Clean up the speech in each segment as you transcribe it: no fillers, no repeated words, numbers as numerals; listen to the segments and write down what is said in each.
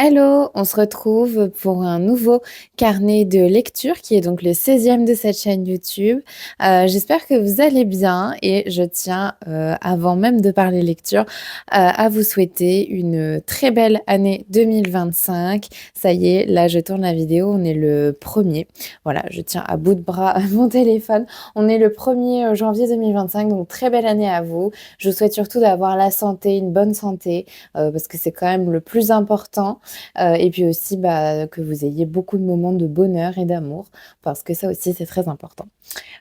Hello, on se retrouve pour un nouveau carnet de lecture qui est donc le 16e de cette chaîne YouTube. J'espère que vous allez bien et je tiens, avant même de parler lecture, à vous souhaiter une très belle année 2025. Ça y est, là je tourne la vidéo, on est le 1er. Voilà, je tiens à bout de bras mon téléphone. On est le 1er janvier 2025, donc très belle année à vous. Je vous souhaite surtout d'avoir la santé, une bonne santé, parce que c'est quand même le plus important. Et puis aussi que vous ayez beaucoup de moments de bonheur et d'amour, parce que ça aussi c'est très important.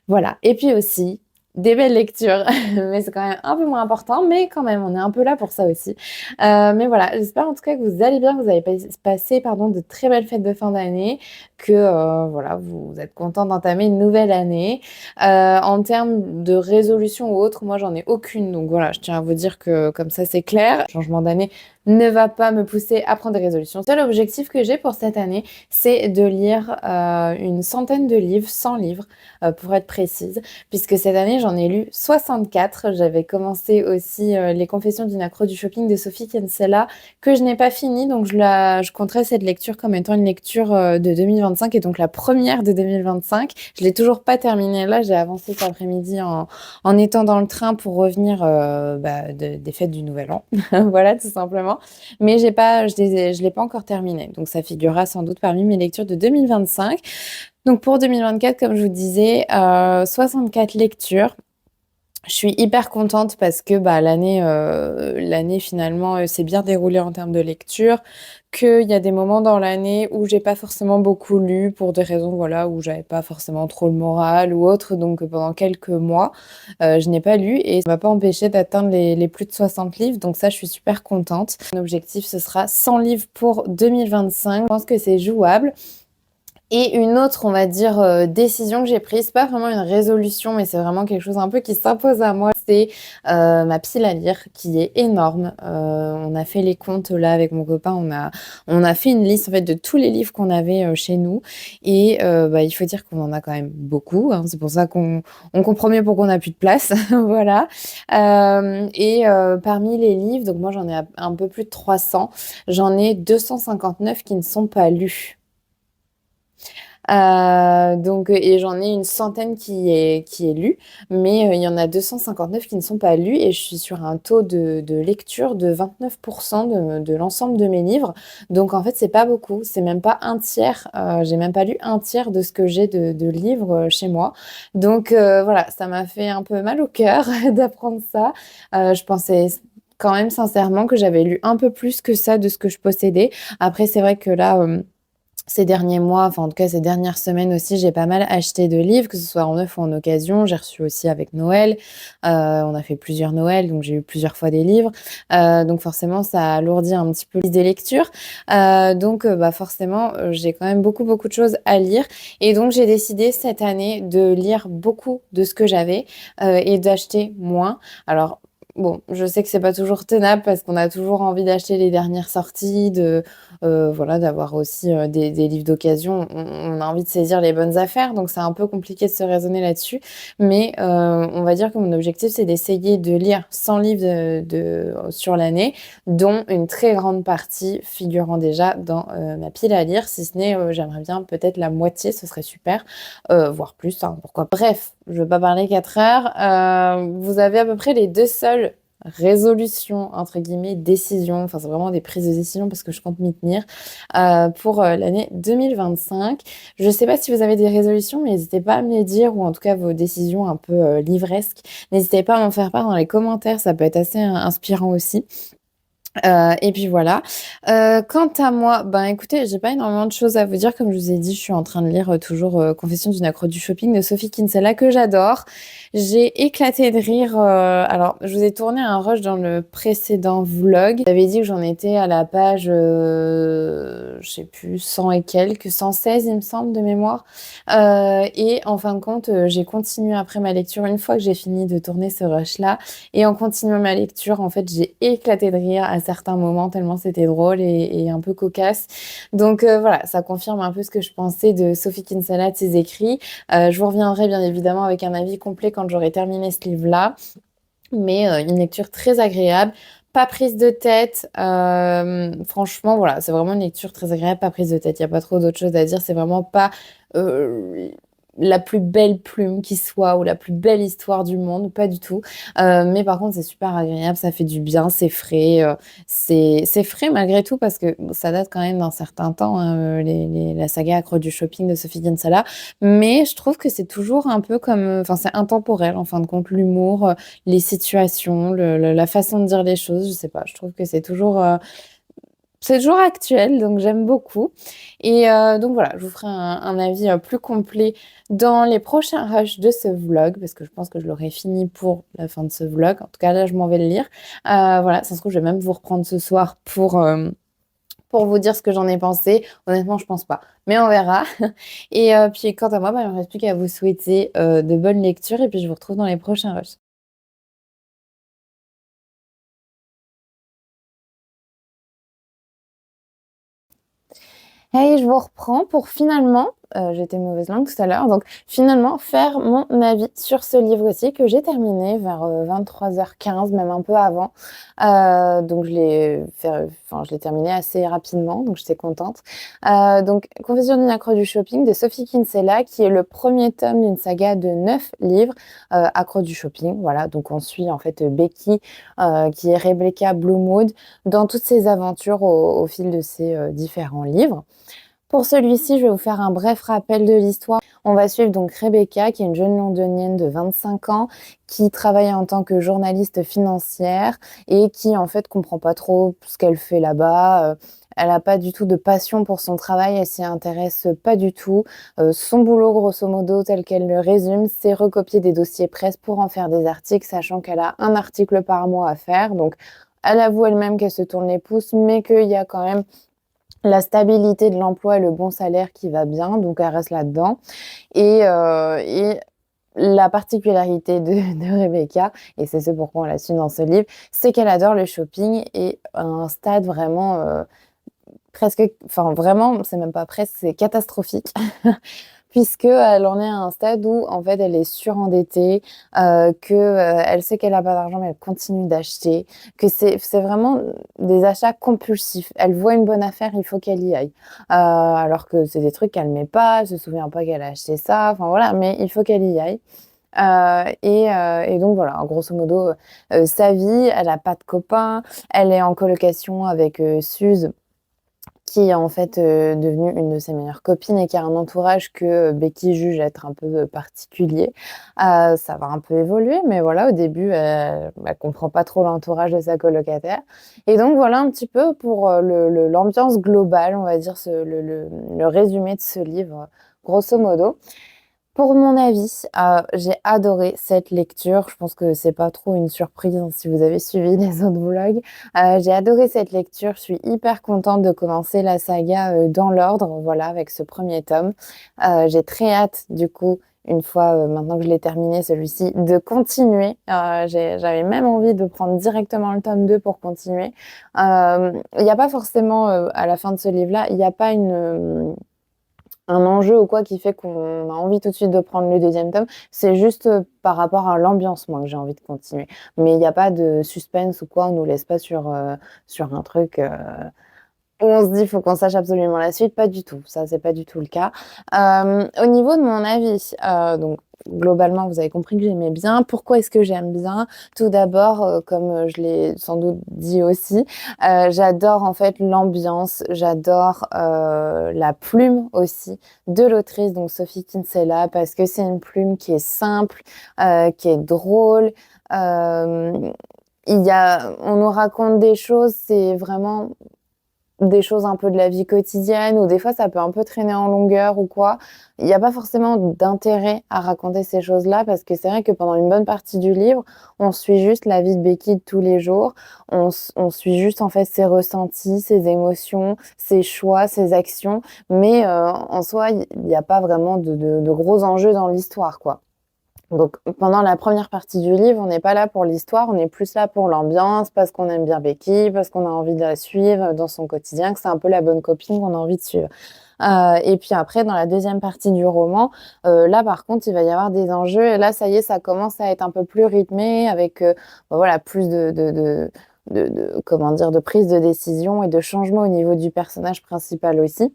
Voilà, et puis aussi des belles lectures, mais c'est quand même un peu moins important, mais quand même, on est un peu là pour ça aussi. Mais voilà, j'espère en tout cas que vous allez bien, que vous avez passé de très belles fêtes de fin d'année, que voilà, vous êtes content d'entamer une nouvelle année. En termes de résolution ou autre, moi j'en ai aucune, donc voilà, je tiens à vous dire que comme ça c'est clair. Le changement d'année ne va pas me pousser à prendre des résolutions. Le seul objectif que j'ai pour cette année, c'est de lire une centaine de livres, 100 livres pour être précise, puisque cette année j'en ai lu 64. J'avais commencé aussi Les Confessions d'une accro du shopping de Sophie Kinsella, que je n'ai pas fini, donc je compterai cette lecture comme étant une lecture de 2025 et donc la première de 2025. Je l'ai toujours pas terminée. Là, j'ai avancé cet après-midi en étant dans le train pour revenir des fêtes du Nouvel An. Voilà, tout simplement. Mais je l'ai pas encore terminé. Donc, ça figurera sans doute parmi mes lectures de 2025. Donc, pour 2024, comme je vous disais, 64 lectures. Je suis hyper contente parce que l'année finalement s'est bien déroulée en termes de lecture, qu'il y a des moments dans l'année où j'ai pas forcément beaucoup lu pour des raisons voilà, où j'avais pas forcément trop le moral ou autre. Donc pendant quelques mois, je n'ai pas lu et ça m'a pas empêché d'atteindre les plus de 60 livres. Donc ça, je suis super contente. Mon objectif, ce sera 100 livres pour 2025. Je pense que c'est jouable. Et une autre, on va dire, décision que j'ai prise, pas vraiment une résolution, mais c'est vraiment quelque chose un peu qui s'impose à moi, c'est ma pile à lire qui est énorme. On a fait les comptes là avec mon copain, on a fait une liste en fait de tous les livres qu'on avait chez nous et il faut dire qu'on en a quand même beaucoup, hein. C'est pour ça qu'on comprend mieux pourquoi on n'a plus de place, voilà. Parmi les livres, donc moi j'en ai un peu plus de 300, j'en ai 259 qui ne sont pas lus. Et j'en ai une centaine qui est lu, mais il y en a 259 qui ne sont pas lus et je suis sur un taux de lecture de 29% de l'ensemble de mes livres. Donc en fait, c'est pas beaucoup, c'est même pas un tiers. J'ai même pas lu un tiers de ce que j'ai de livres chez moi. Donc voilà, ça m'a fait un peu mal au cœur d'apprendre ça. Je pensais quand même sincèrement que j'avais lu un peu plus que ça de ce que je possédais. Après, c'est vrai que là, ces derniers mois, enfin en tout cas ces dernières semaines aussi, j'ai pas mal acheté de livres, que ce soit en neuf ou en occasion. J'ai reçu aussi avec Noël. On a fait plusieurs Noëls, donc j'ai eu plusieurs fois des livres. Donc forcément, ça alourdit un petit peu les des lectures. Forcément, j'ai quand même beaucoup, beaucoup de choses à lire. Et donc j'ai décidé cette année de lire beaucoup de ce que j'avais et d'acheter moins. Alors, bon, je sais que c'est pas toujours tenable parce qu'on a toujours envie d'acheter les dernières sorties, voilà, d'avoir aussi des livres d'occasion. On a envie de saisir les bonnes affaires, donc c'est un peu compliqué de se raisonner là-dessus. Mais on va dire que mon objectif, c'est d'essayer de lire 100 livres sur l'année, dont une très grande partie figurant déjà dans ma pile à lire. Si ce n'est, j'aimerais bien peut-être la moitié, ce serait super, voire plus, hein, pourquoi. Bref, je ne veux pas parler 4 heures. Vous avez à peu près les deux seuls résolutions, entre guillemets, décisions, enfin c'est vraiment des prises de décision parce que je compte m'y tenir, pour l'année 2025. Je ne sais pas si vous avez des résolutions, mais n'hésitez pas à me les dire, ou en tout cas vos décisions un peu livresques. N'hésitez pas à m'en faire part dans les commentaires, ça peut être assez inspirant aussi. Et puis voilà. Quant à moi, ben écoutez, j'ai pas énormément de choses à vous dire. Comme je vous ai dit, je suis en train de lire toujours Confessions d'une accro du shopping de Sophie Kinsella que j'adore. J'ai éclaté de rire. Alors, je vous ai tourné un rush dans le précédent vlog. J'avais dit que j'en étais à la page, je sais plus, 100 et quelques, 116 il me semble de mémoire. Et en fin de compte, j'ai continué après ma lecture une fois que j'ai fini de tourner ce rush-là. Et en continuant ma lecture, en fait, j'ai éclaté de rire à certains moments tellement c'était drôle et un peu cocasse. Donc voilà, ça confirme un peu ce que je pensais de Sophie Kinsella, de ses écrits. Je vous reviendrai bien évidemment avec un avis complet quand j'aurai terminé ce livre-là. Mais une lecture très agréable, Pas prise de tête, franchement, voilà, c'est vraiment une lecture très agréable, pas prise de tête. Il y a pas trop d'autres choses à dire. C'est vraiment pas la plus belle plume qui soit ou la plus belle histoire du monde, pas du tout. Mais par contre, c'est super agréable, ça fait du bien, c'est frais. C'est frais malgré tout parce que bon, ça date quand même d'un certain temps, hein, la saga Accro du shopping de Sophie Kinsella. Mais je trouve que c'est toujours un peu comme, enfin, c'est intemporel en fin de compte, l'humour, les situations, la façon de dire les choses, je sais pas, je trouve que c'est toujours actuel, donc j'aime beaucoup. Et donc voilà, je vous ferai un avis plus complet dans les prochains rushs de ce vlog, parce que je pense que je l'aurai fini pour la fin de ce vlog. En tout cas, là, je m'en vais le lire. Voilà, ça se trouve, je vais même vous reprendre ce soir pour vous dire ce que j'en ai pensé. Honnêtement, je pense pas, mais on verra. Et puis, quant à moi, bah, il ne me reste plus qu'à vous souhaiter de bonnes lectures, et puis je vous retrouve dans les prochains rushs. Hey, je vous reprends pour finalement, j'étais mauvaise langue tout à l'heure, donc finalement faire mon avis sur ce livre aussi que j'ai terminé vers 23h15, même un peu avant. Donc enfin, je l'ai terminé assez rapidement, donc j'étais contente. Donc Confession d'une accro du shopping de Sophie Kinsella, qui est le premier tome d'une saga de 9 livres, accro du shopping. Voilà, donc on suit en fait Becky, qui est Rebecca Bloomwood, dans toutes ses aventures au fil de ces différents livres. Pour celui-ci, je vais vous faire un bref rappel de l'histoire. On va suivre donc Rebecca, qui est une jeune londonienne de 25 ans, qui travaille en tant que journaliste financière et qui en fait comprend pas trop ce qu'elle fait là-bas. Elle n'a pas du tout de passion pour son travail, elle s'y intéresse pas du tout. Son boulot, grosso modo, tel qu'elle le résume, c'est recopier des dossiers presse pour en faire des articles, sachant qu'elle a un article par mois à faire. Donc, elle avoue elle-même qu'elle se tourne les pouces, mais qu'il y a quand même la stabilité de l'emploi et le bon salaire qui va bien, donc elle reste là-dedans. Et la particularité de Rebecca, et c'est ce pourquoi on la suit dans ce livre, c'est qu'elle adore le shopping et à un stade vraiment presque, enfin vraiment, c'est même pas presque, c'est catastrophique. Puisqu'elle en est à un stade où, en fait, elle est surendettée, elle sait qu'elle a pas d'argent, mais elle continue d'acheter, que c'est vraiment des achats compulsifs. Elle voit une bonne affaire, il faut qu'elle y aille. Alors que c'est des trucs qu'elle met pas, elle se souvient pas qu'elle a acheté ça, enfin voilà, mais il faut qu'elle y aille. Et donc voilà, grosso modo, sa vie, elle a pas de copains, elle est en colocation avec Suze, qui est en fait devenue une de ses meilleures copines et qui a un entourage que Becky juge être un peu particulier. Ça va un peu évoluer, mais voilà, au début, elle comprend pas trop l'entourage de sa colocataire. Et donc voilà un petit peu pour l'ambiance globale, on va dire, le résumé de ce livre, grosso modo. Pour mon avis, j'ai adoré cette lecture. Je pense que c'est pas trop une surprise hein, si vous avez suivi les autres vlogs. J'ai adoré cette lecture. Je suis hyper contente de commencer la saga dans l'ordre, voilà, avec ce premier tome. J'ai très hâte, du coup, une fois maintenant que je l'ai terminé, celui-ci, de continuer. J'avais même envie de prendre directement le tome 2 pour continuer. Il n'y a pas forcément, à la fin de ce livre-là, il n'y a pas un enjeu ou quoi qui fait qu'on a envie tout de suite de prendre le deuxième tome. C'est juste par rapport à l'ambiance, moi, que j'ai envie de continuer. Mais il n'y a pas de suspense ou quoi, on nous laisse pas sur un truc où on se dit, il faut qu'on sache absolument la suite. Pas du tout. Ça, c'est pas du tout le cas. Au niveau de mon avis, donc, globalement, vous avez compris que j'aimais bien. Pourquoi est-ce que j'aime bien? Tout d'abord, comme je l'ai sans doute dit aussi, j'adore en fait l'ambiance, j'adore la plume aussi de l'autrice, donc Sophie Kinsella, parce que c'est une plume qui est simple, qui est drôle. Euh, on nous raconte des choses, c'est vraiment des choses un peu de la vie quotidienne ou des fois ça peut un peu traîner en longueur ou quoi. Il n'y a pas forcément d'intérêt à raconter ces choses-là parce que c'est vrai que pendant une bonne partie du livre, on suit juste la vie de Becky de tous les jours. On suit juste en fait ses ressentis, ses émotions, ses choix, ses actions. Mais en soi, il n'y a pas vraiment de gros enjeux dans l'histoire, quoi. Donc, pendant la première partie du livre, on n'est pas là pour l'histoire, on est plus là pour l'ambiance, parce qu'on aime bien Becky, parce qu'on a envie de la suivre dans son quotidien, que c'est un peu la bonne copine qu'on a envie de suivre. Et puis après, dans la deuxième partie du roman, là par contre, il va y avoir des enjeux. Et là, ça y est, ça commence à être un peu plus rythmé, avec voilà, plus comment dire, de prise de décision et de changement au niveau du personnage principal aussi.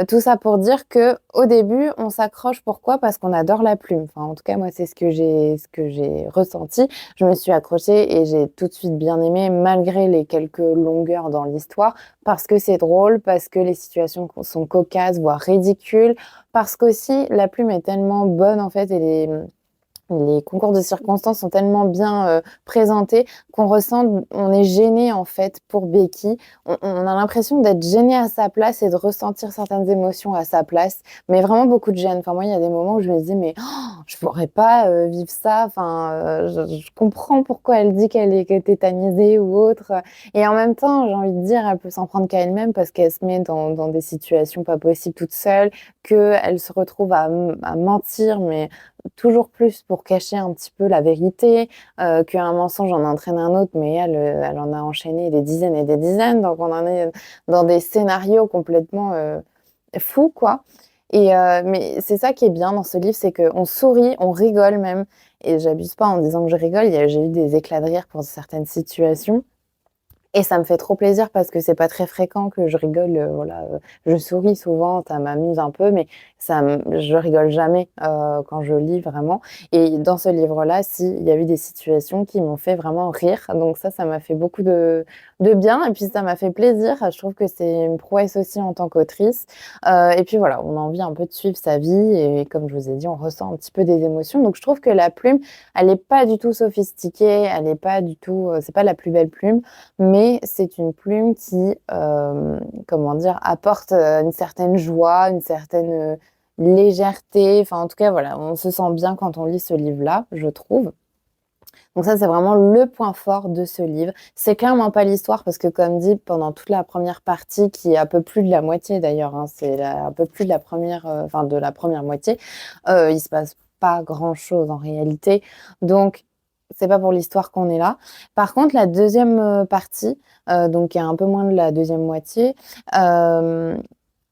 Tout ça pour dire qu'au début, on s'accroche. Pourquoi? Parce qu'on adore la plume. Enfin, en tout cas, moi, c'est ce que j'ai ressenti. Je me suis accrochée et j'ai tout de suite bien aimé malgré les quelques longueurs dans l'histoire, parce que c'est drôle, parce que les situations sont cocasses, voire ridicules, parce qu'aussi la plume est tellement bonne en fait et les concours de circonstances sont tellement bien présentés qu'on ressent, on est gêné en fait pour Becky. On a l'impression d'être gêné à sa place et de ressentir certaines émotions à sa place, mais vraiment beaucoup de gêne. Enfin, moi, il y a des moments où je me dis, mais oh, je pourrais pas vivre ça. Enfin, je comprends pourquoi elle dit qu'elle est tétanisée ou autre. Et en même temps, j'ai envie de dire, elle peut s'en prendre qu'à elle-même parce qu'elle se met dans des situations pas possibles toute seule, qu'elle se retrouve à mentir, mais toujours plus pour cacher un petit peu la vérité, qu'un mensonge en entraîne un autre, mais elle, elle en a enchaîné des dizaines et des dizaines, donc on en est dans des scénarios complètement fous, quoi. Mais c'est ça qui est bien dans ce livre, c'est qu'on sourit, on rigole même, et j'abuse pas en disant que je rigole, j'ai eu des éclats de rire pour certaines situations. Et ça me fait trop plaisir parce que c'est pas très fréquent que je rigole, voilà, je souris souvent, ça m'amuse un peu, mais je rigole jamais, quand je lis vraiment. Et dans ce livre-là, si, il y a eu des situations qui m'ont fait vraiment rire, donc ça m'a fait beaucoup de bien et puis ça m'a fait plaisir. Je trouve que c'est une prouesse aussi en tant qu'autrice, et puis voilà, on a envie un peu de suivre sa vie et comme je vous ai dit, on ressent un petit peu des émotions. Donc je trouve que la plume, elle est pas du tout sophistiquée, elle est pas du tout, c'est pas la plus belle plume, mais c'est une plume qui, comment dire, apporte une certaine joie, une certaine légèreté. Enfin, en tout cas, voilà, on se sent bien quand on lit ce livre-là, je trouve. Donc ça, c'est vraiment le point fort de ce livre. C'est clairement pas l'histoire parce que, comme dit, pendant toute la première partie, qui est un peu plus de la moitié d'ailleurs, hein, un peu plus de la première, enfin de la première moitié, il se passe pas grand-chose en réalité. Donc c'est pas pour l'histoire qu'on est là. Par contre, la deuxième partie, donc qui est un peu moins de la deuxième moitié, euh,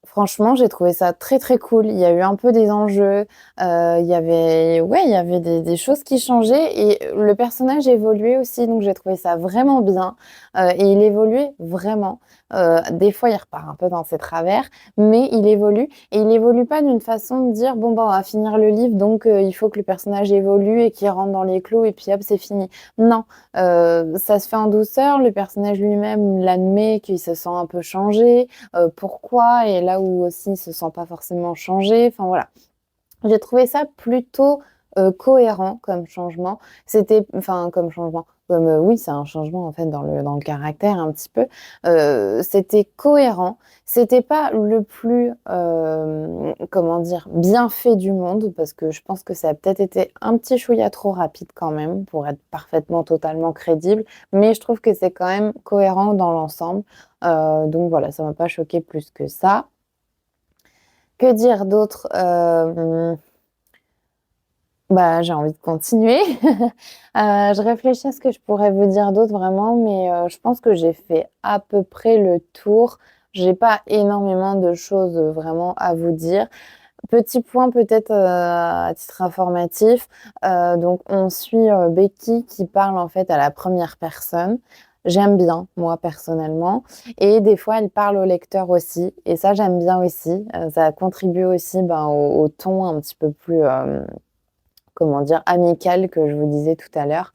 franchement, j'ai trouvé ça très très cool. Il y a eu un peu des enjeux, il y avait, ouais, il y avait des choses qui changeaient et le personnage évoluait aussi, donc j'ai trouvé ça vraiment bien. Et il évoluait vraiment. Des fois, il repart un peu dans ses travers, mais il évolue et il évolue pas d'une façon de dire bon bah on va finir le livre, donc il faut que le personnage évolue et qu'il rentre dans les clous et puis hop c'est fini. Non, ça se fait en douceur. Le personnage lui-même l'admet qu'il se sent un peu changé, pourquoi, et là où aussi il se sent pas forcément changé. Enfin voilà, j'ai trouvé ça plutôt cohérent comme changement. Enfin comme changement, comme oui, c'est un changement en fait dans le caractère un petit peu. C'était cohérent. C'était pas le plus, comment dire, bien fait du monde parce que je pense que ça a peut-être été un petit chouïa trop rapide quand même pour être parfaitement totalement crédible. Mais je trouve que c'est quand même cohérent dans l'ensemble. Donc voilà, ça m'a pas choqué plus que ça. Que dire d'autre? Bah, j'ai envie de continuer. Je réfléchis à ce que je pourrais vous dire d'autre vraiment, mais je pense que j'ai fait à peu près le tour. J'ai pas énormément de choses vraiment à vous dire. Petit point peut-être à titre informatif. Donc on suit Becky qui parle en fait à la première personne. J'aime bien, moi personnellement. Et des fois, elle parle au lecteur aussi. Et ça, j'aime bien aussi. Ça contribue aussi ben, au ton un petit peu plus, comment dire, amical que je vous disais tout à l'heure.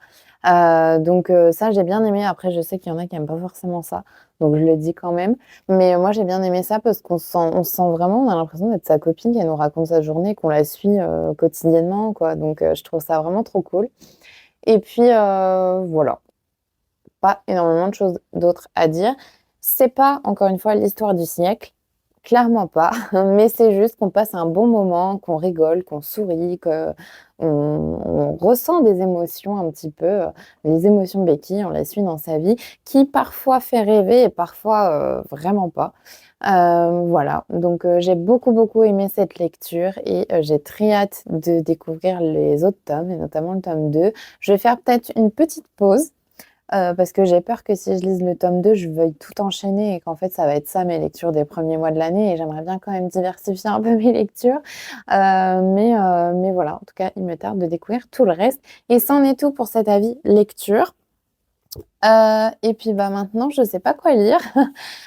Donc ça, j'ai bien aimé. Après, je sais qu'il y en a qui n'aiment pas forcément ça, donc je le dis quand même. Mais moi, j'ai bien aimé ça parce qu'on se sent vraiment, on a l'impression d'être sa copine, qui nous raconte sa journée, qu'on la suit quotidiennement, quoi. Donc je trouve ça vraiment trop cool. Et puis voilà, pas énormément de choses d'autres à dire. C'est pas, encore une fois, l'histoire du siècle. Clairement pas, mais c'est juste qu'on passe un bon moment, qu'on rigole, qu'on sourit, qu'on ressent des émotions un petit peu, les émotions de Becky, on la suit dans sa vie, qui parfois fait rêver et parfois vraiment pas. Voilà, donc j'ai beaucoup beaucoup aimé cette lecture et j'ai très hâte de découvrir les autres tomes et notamment le tome 2. Je vais faire peut-être une petite pause parce que j'ai peur que si je lise le tome 2, je veuille tout enchaîner et qu'en fait, ça va être ça mes lectures des premiers mois de l'année et j'aimerais bien quand même diversifier un peu mes lectures. Mais voilà, en tout cas, il me tarde de découvrir tout le reste. Et c'en est tout pour cet avis lecture. Et puis, bah, maintenant, je sais pas quoi lire.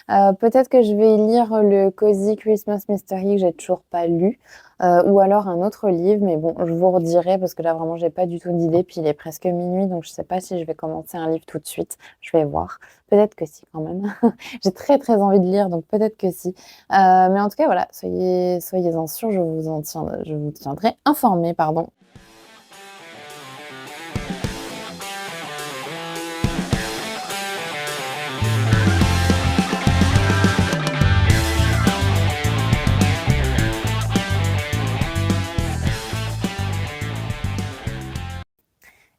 Peut-être que je vais lire le Cozy Christmas Mystery que j'ai toujours pas lu, ou alors un autre livre, mais bon, je vous redirai parce que là, vraiment, j'ai pas du tout d'idée. Puis il est presque minuit, donc je sais pas si je vais commencer un livre tout de suite. Je vais voir. Peut-être que si, quand même. J'ai très, très envie de lire, donc peut-être que si. Mais en tout cas, voilà, soyez-en sûrs, je vous tiendrai informé, pardon.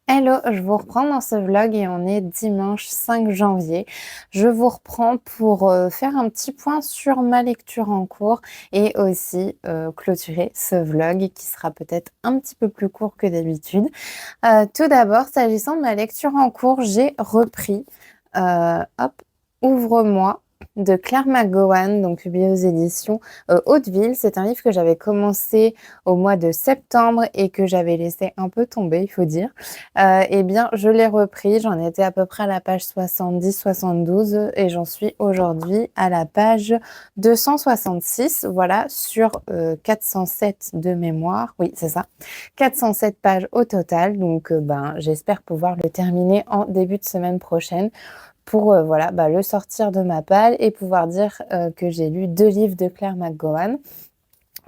Hello, je vous reprends dans ce vlog et on est dimanche 5 janvier. Je vous reprends pour faire un petit point sur ma lecture en cours et aussi clôturer ce vlog qui sera peut-être un petit peu plus court que d'habitude. Tout d'abord, s'agissant de ma lecture en cours, j'ai repris hop, Ouvre-moi de Claire McGowan, donc publié aux éditions Hauteville. C'est un livre que j'avais commencé au mois de septembre et que j'avais laissé un peu tomber, il faut dire. Eh bien, je l'ai repris. J'en étais à peu près à la page 70-72 et j'en suis aujourd'hui à la page 266. Voilà, sur 407 de mémoire. Oui, c'est ça. 407 pages au total. Donc, ben, j'espère pouvoir le terminer en début de semaine prochaine pour voilà, bah, le sortir de ma palle et pouvoir dire que j'ai lu 2 livres de Claire McGowan.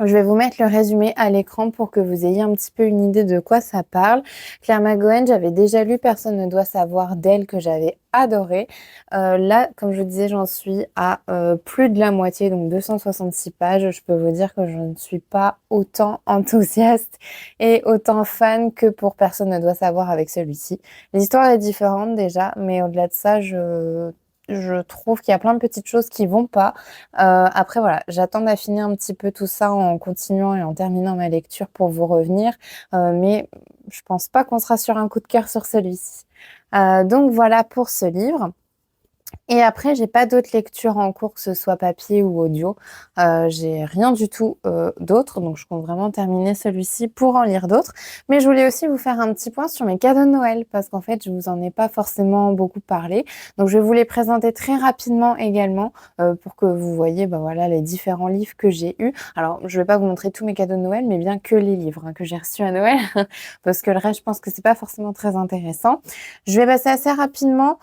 Je vais vous mettre le résumé à l'écran pour que vous ayez un petit peu une idée de quoi ça parle. Claire McGowan, j'avais déjà lu Personne ne doit savoir d'elle que j'avais adoré. Là, comme je vous disais, j'en suis à plus de la moitié, donc 266 pages. Je peux vous dire que je ne suis pas autant enthousiaste et autant fan que pour Personne ne doit savoir avec celui-ci. L'histoire est différente déjà, mais au-delà de ça, je trouve qu'il y a plein de petites choses qui vont pas. Après, voilà, j'attends d'affiner un petit peu tout ça en continuant et en terminant ma lecture pour vous revenir. Mais je pense pas qu'on sera sur un coup de cœur sur celui-ci. Donc voilà pour ce livre. Et après, j'ai pas d'autres lectures en cours, que ce soit papier ou audio. J'ai rien du tout d'autre, donc je compte vraiment terminer celui-ci pour en lire d'autres. Mais je voulais aussi vous faire un petit point sur mes cadeaux de Noël, parce qu'en fait, je vous en ai pas forcément beaucoup parlé. Donc, je vais vous les présenter très rapidement également, pour que vous voyez, bah voilà, les différents livres que j'ai eus. Alors, je vais pas vous montrer tous mes cadeaux de Noël, mais bien que les livres que j'ai reçus à Noël, parce que le reste, je pense que c'est pas forcément très intéressant. Je vais passer assez rapidement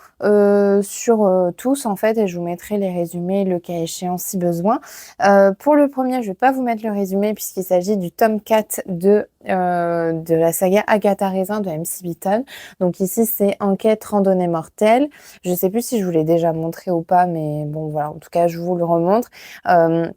sur tous en fait et je vous mettrai les résumés le cas échéant si besoin. Pour le premier, je vais pas vous mettre le résumé puisqu'il s'agit du tome 4 de la saga Agatha Raisin de MC Beaton. Donc ici c'est Enquête randonnée mortelle. Je sais plus si je vous l'ai déjà montré ou pas, mais bon voilà, en tout cas je vous le remontre. Il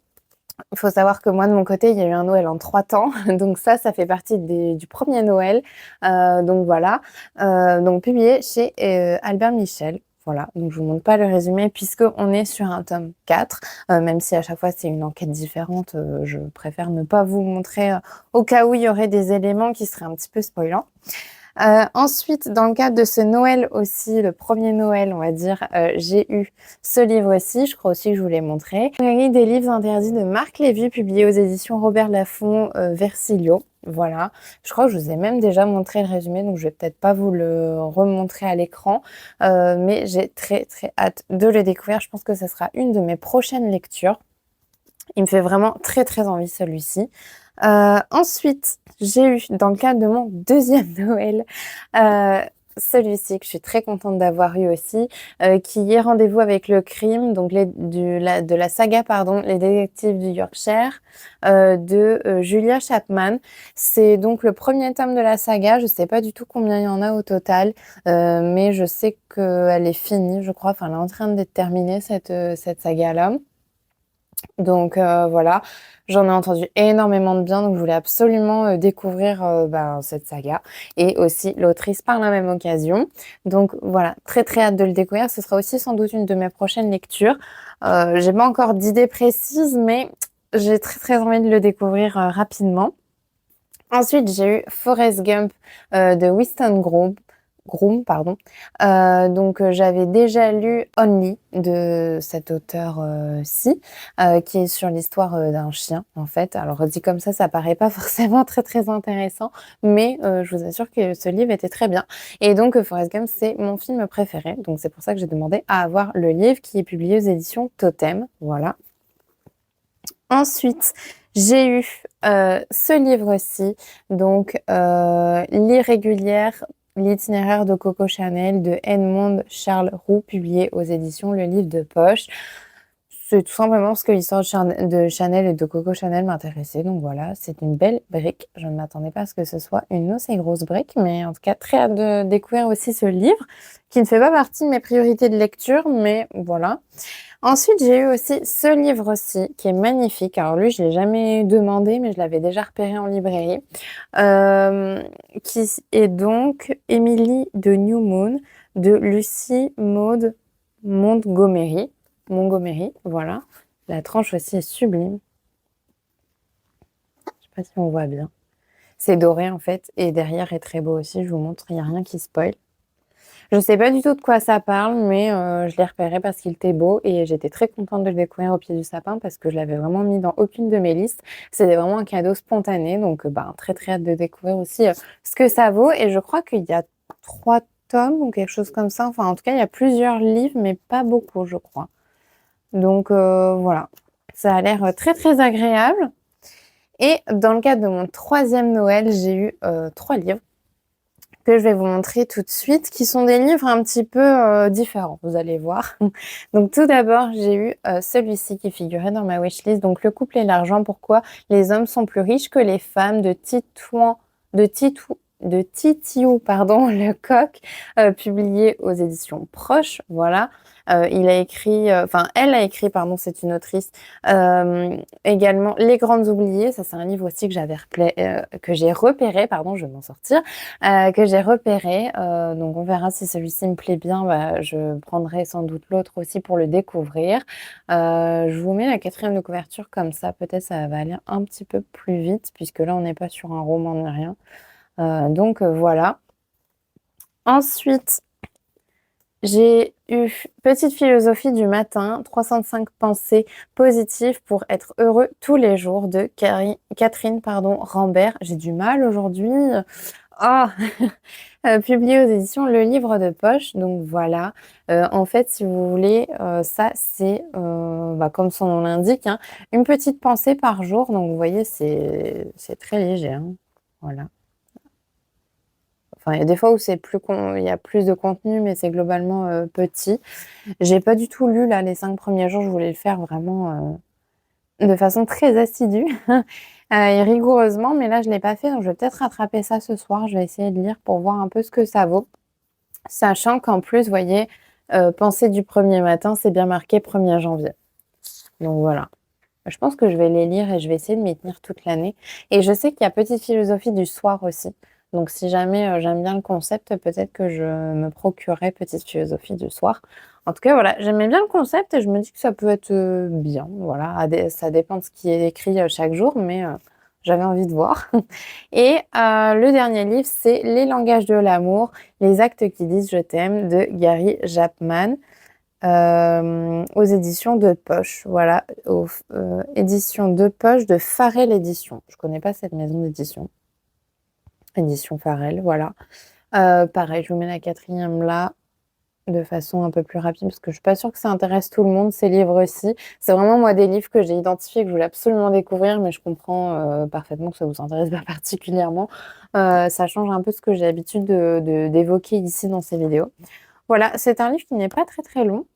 faut savoir que moi, de mon côté, il y a eu un Noël en 3 temps. Donc ça fait partie du premier Noël. Donc voilà. Donc publié chez Albert Michel. Voilà, donc je vous montre pas le résumé puisqu'on est sur un tome 4. Même si à chaque fois c'est une enquête différente, je préfère ne pas vous montrer au cas où il y aurait des éléments qui seraient un petit peu spoilants. Ensuite, dans le cadre de ce Noël aussi, le premier Noël, on va dire, j'ai eu ce livre-ci, je crois aussi que je vous l'ai montré. Librairie des livres interdits de Marc Lévy, publié aux éditions Robert Laffont, Versilio. Voilà, je crois que je vous ai même déjà montré le résumé, donc je vais peut-être pas vous le remontrer à l'écran, mais j'ai très très hâte de le découvrir. Je pense que ce sera une de mes prochaines lectures. Il me fait vraiment très très envie celui-ci. Ensuite, j'ai eu, dans le cadre de mon deuxième Noël, celui-ci que je suis très contente d'avoir eu aussi, qui est Rendez-vous avec le crime, donc de la saga, pardon, Les détectives du Yorkshire, de Julia Chapman. C'est donc le premier tome de la saga. Je sais pas du tout combien il y en a au total, mais je sais qu'elle est finie, je crois. Enfin, elle est en train d'être terminée, cette saga-là. Donc voilà, j'en ai entendu énormément de bien, donc je voulais absolument découvrir cette saga et aussi l'autrice par la même occasion. Donc voilà, très très hâte de le découvrir. Ce sera aussi sans doute une de mes prochaines lectures. J'ai pas encore d'idée précise, mais j'ai très très envie de le découvrir rapidement. Ensuite, j'ai eu Forrest Gump de Winston Groom. Groom, pardon. Donc j'avais déjà lu Only de cet auteur-ci, qui est sur l'histoire, d'un chien, en fait. Alors dit comme ça paraît pas forcément très, très intéressant, mais je vous assure que ce livre était très bien et donc Forrest Gump, c'est mon film préféré, donc c'est pour ça que j'ai demandé à avoir le livre qui est publié aux éditions Totem, voilà. Ensuite, j'ai eu, ce livre-ci, donc L'Irrégulière, l'itinéraire de Coco Chanel de Edmond Charles Roux, publié aux éditions Le Livre de Poche. C'est tout simplement parce que l'histoire de Chanel et de Coco Chanel m'intéressait, donc voilà, c'est une belle brique. Je ne m'attendais pas à ce que ce soit une aussi grosse brique, mais en tout cas, très hâte de découvrir aussi ce livre, qui ne fait pas partie de mes priorités de lecture, mais voilà. Ensuite, j'ai eu aussi ce livre-ci qui est magnifique. Alors lui, je l'ai jamais demandé, mais je l'avais déjà repéré en librairie. Euh, qui est donc Emily de New Moon de Lucie Maud Montgomery. Montgomery, voilà. La tranche aussi est sublime. Je sais pas si on voit bien. C'est doré en fait, et derrière est très beau aussi. Je vous montre, il n'y a rien qui spoil. Je sais pas du tout de quoi ça parle, mais je l'ai repéré parce qu'il était beau et j'étais très contente de le découvrir au pied du sapin parce que je l'avais vraiment mis dans aucune de mes listes. C'était vraiment un cadeau spontané, donc très très hâte de découvrir aussi ce que ça vaut. Et je crois qu'il y a 3 tomes ou quelque chose comme ça. Enfin, en tout cas, il y a plusieurs livres, mais pas beaucoup, je crois. Donc voilà, ça a l'air très très agréable. Et dans le cadre de mon 3e Noël, j'ai eu 3 livres que je vais vous montrer tout de suite, qui sont des livres un petit peu différents, vous allez voir. Donc tout d'abord, j'ai eu celui-ci qui figurait dans ma wishlist, donc Le couple et l'argent, pourquoi les hommes sont plus riches que les femmes, de Titiou, pardon, Lecoq, publié aux éditions Proches, voilà. Il a écrit, enfin elle a écrit, pardon, c'est une autrice, également Les Grandes Oubliées, ça c'est un livre aussi que j'ai repéré, pardon, je vais m'en sortir, que j'ai repéré. Donc on verra si celui-ci me plaît bien. Bah, je prendrai sans doute l'autre aussi pour le découvrir. Je vous mets la 4e de couverture comme ça. Peut-être ça va aller un petit peu plus vite puisque là on n'est pas sur un roman ni rien. Donc voilà. Ensuite, j'ai eu Petite philosophie du matin, 305 pensées positives pour être heureux tous les jours de Catherine Rambert. J'ai du mal aujourd'hui. Oh, publié aux éditions Le Livre de Poche. Donc voilà. En fait, si vous voulez, ça c'est, comme son nom l'indique, hein, une petite pensée par jour. Donc vous voyez, c'est très léger, hein. Voilà. Enfin, il y a des fois où il y a plus de contenu, mais c'est globalement petit. J'ai pas du tout lu là les 5 premiers jours. Je voulais le faire vraiment de façon très assidue et rigoureusement, mais là je l'ai pas fait, donc je vais peut-être rattraper ça ce soir. Je vais essayer de lire pour voir un peu ce que ça vaut, sachant qu'en plus, vous voyez, pensée du 1er matin, c'est bien marqué 1er janvier. Donc voilà. Je pense que je vais les lire et je vais essayer de m'y tenir toute l'année. Et je sais qu'il y a Petite philosophie du soir aussi. Donc si jamais j'aime bien le concept, peut-être que je me procurerai Petite philosophie du soir. En tout cas, voilà, j'aimais bien le concept et je me dis que ça peut être bien. Voilà, ça dépend de ce qui est écrit chaque jour, mais j'avais envie de voir. Et le dernier livre, c'est Les langages de l'amour, les actes qui disent je t'aime de Gary Chapman. Aux éditions de Poche, voilà, aux éditions de Poche de Farel Édition. Je connais pas cette maison d'édition. Édition Farel, voilà. Pareil, je vous mets la 4e là, de façon un peu plus rapide, parce que je suis pas sûre que ça intéresse tout le monde, ces livres-ci. C'est vraiment, moi, des livres que j'ai identifiés, que je voulais absolument découvrir, mais je comprends parfaitement que ça vous intéresse pas particulièrement. Ça change un peu ce que j'ai l'habitude d'évoquer ici dans ces vidéos. Voilà, c'est un livre qui n'est pas très très long,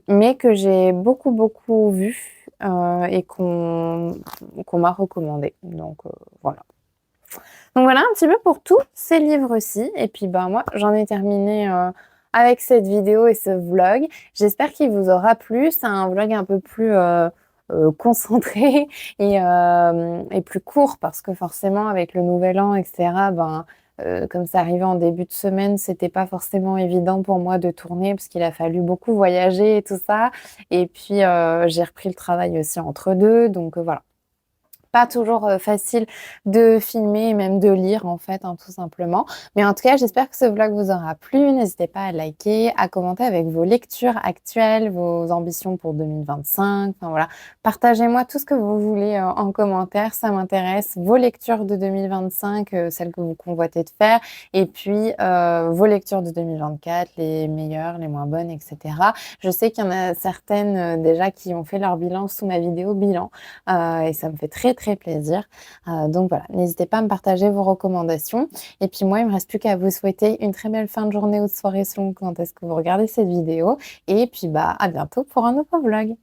mais que j'ai beaucoup beaucoup vu et qu'on m'a recommandé. Donc voilà. Donc voilà un petit peu pour tous ces livres-ci. Et puis moi, j'en ai terminé avec cette vidéo et ce vlog. J'espère qu'il vous aura plu. C'est un vlog un peu plus concentré et plus court parce que forcément avec le nouvel an, etc., comme ça arrivait en début de semaine, c'était pas forcément évident pour moi de tourner parce qu'il a fallu beaucoup voyager et tout ça. Et puis j'ai repris le travail aussi entre deux. Donc voilà. pas toujours, facile de filmer et même de lire en fait, hein, tout simplement. Mais en tout cas, j'espère que ce vlog vous aura plu. N'hésitez pas à liker, à commenter avec vos lectures actuelles, vos ambitions pour 2025, enfin voilà. Partagez-moi tout ce que vous voulez, en commentaire, ça m'intéresse. Vos lectures de 2025, celles que vous convoitez de faire et puis, vos lectures de 2024, les meilleures, les moins bonnes et cetera. Je sais qu'il y en a certaines, déjà qui ont fait leur bilan sous ma vidéo bilan, et ça me fait très, très plaisir. Donc voilà, n'hésitez pas à me partager vos recommandations et puis moi, il me reste plus qu'à vous souhaiter une très belle fin de journée ou de soirée selon quand est-ce que vous regardez cette vidéo et puis, bah, à bientôt pour un nouveau vlog.